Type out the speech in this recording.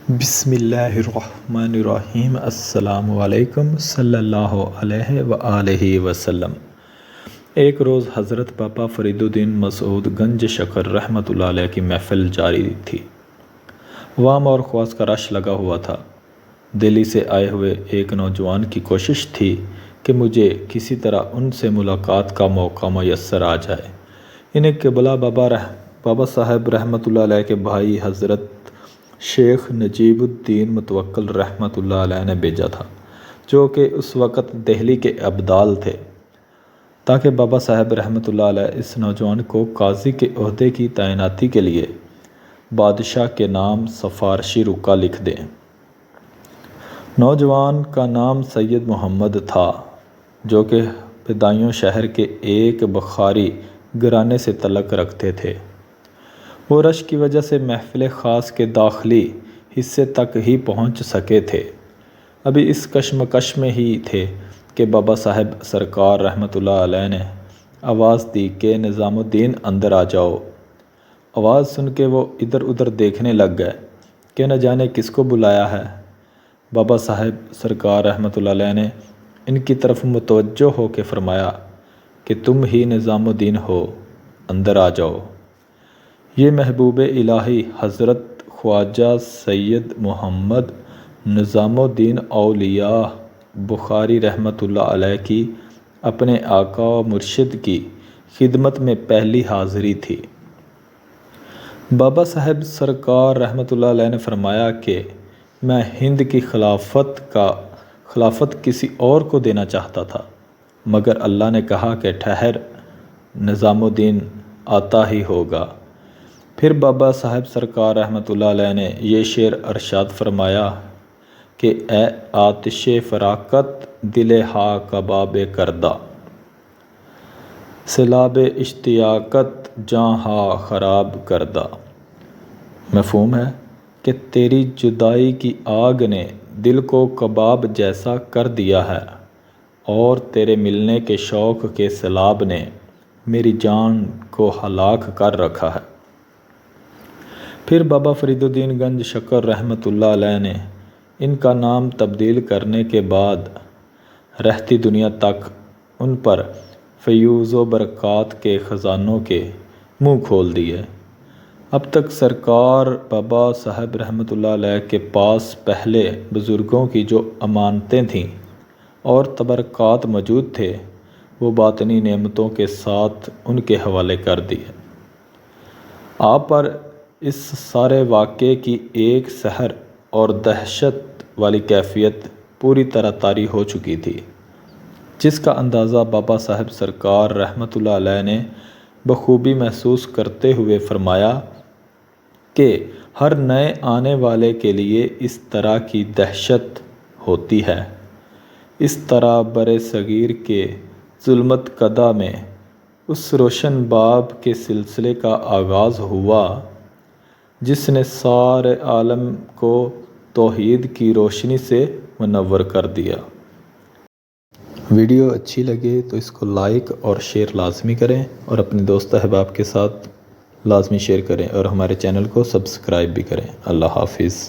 بسم اللہ الرحمن الرحیم۔ السلام علیکم صلی اللہ علیہ وآلہ وسلم۔ ایک روز حضرت بابا فرید الدین مسعود گنج شکر رحمۃ اللہ علیہ کی محفل جاری تھی۔ عوام اور خواص کا رش لگا ہوا تھا۔ دہلی سے آئے ہوئے ایک نوجوان کی کوشش تھی کہ مجھے کسی طرح ان سے ملاقات کا موقع میسر آ جائے۔ انہیں قبلہ بابا صاحب رحمۃ اللہ علیہ کے بھائی حضرت شیخ نجیب الدین متوکل رحمۃ اللہ علیہ نے بھیجا تھا، جو کہ اس وقت دہلی کے ابدال تھے، تاکہ بابا صاحب رحمۃ اللہ علیہ اس نوجوان کو قاضی کے عہدے کی تعیناتی کے لیے بادشاہ کے نام سفارشی رکا لکھ دیں۔ نوجوان کا نام سید محمد تھا، جو کہ بدایوں شہر کے ایک بخاری گھرانے سے تعلق رکھتے تھے۔ وہ رش کی وجہ سے محفل خاص کے داخلی حصے تک ہی پہنچ سکے تھے۔ ابھی اس کشمکش میں ہی تھے کہ بابا صاحب سرکار رحمۃ اللہ علیہ نے آواز دی کہ نظام الدین اندر آ جاؤ۔ آواز سن کے وہ ادھر ادھر دیکھنے لگ گئے کہ نہ جانے کس کو بلایا ہے۔ بابا صاحب سرکار رحمۃ اللہ علیہ نے ان کی طرف متوجہ ہو کے فرمایا کہ تم ہی نظام الدین ہو، اندر آ جاؤ۔ یہ محبوب الہی حضرت خواجہ سید محمد نظام الدین اولیاء بخاری رحمۃ اللہ علیہ کی اپنے آقا و مرشد کی خدمت میں پہلی حاضری تھی۔ بابا صاحب سرکار رحمۃ اللہ علیہ نے فرمایا کہ میں ہند کی خلافت کسی اور کو دینا چاہتا تھا، مگر اللہ نے کہا کہ ٹھہر، نظام الدین آتا ہی ہوگا۔ پھر بابا صاحب سرکار رحمۃ اللہ علیہ نے یہ شعر ارشاد فرمایا کہ اے آتش فراقت دل ہا کباب کردہ، سیلاب اشتیاقت جاں ہا خراب کردہ۔ مفہوم ہے کہ تیری جدائی کی آگ نے دل کو کباب جیسا کر دیا ہے، اور تیرے ملنے کے شوق کے سیلاب نے میری جان کو ہلاک کر رکھا ہے۔ پھر بابا فرید الدین گنج شکر رحمۃ اللہ علیہ نے ان کا نام تبدیل کرنے کے بعد رہتی دنیا تک ان پر فیوز و برکات کے خزانوں کے منہ کھول دیے۔ اب تک سرکار بابا صاحب رحمۃ اللہ علیہ کے پاس پہلے بزرگوں کی جو امانتیں تھیں اور تبرکات موجود تھے، وہ باطنی نعمتوں کے ساتھ ان کے حوالے کر دیے۔ آپ پر اس سارے واقعے کی ایک سحر اور دہشت والی کیفیت پوری طرح طاری ہو چکی تھی، جس کا اندازہ بابا صاحب سرکار رحمۃ اللہ علیہ نے بخوبی محسوس کرتے ہوئے فرمایا کہ ہر نئے آنے والے کے لیے اس طرح کی دہشت ہوتی ہے۔ اس طرح بر صغیر کے ظلمت کدہ میں اس روشن باب کے سلسلے کا آغاز ہوا جس نے سارے عالم کو توحید کی روشنی سے منور کر دیا۔ ویڈیو اچھی لگے تو اس کو لائک اور شیئر لازمی کریں، اور اپنے دوست احباب کے ساتھ لازمی شیئر کریں، اور ہمارے چینل کو سبسکرائب بھی کریں۔ اللہ حافظ۔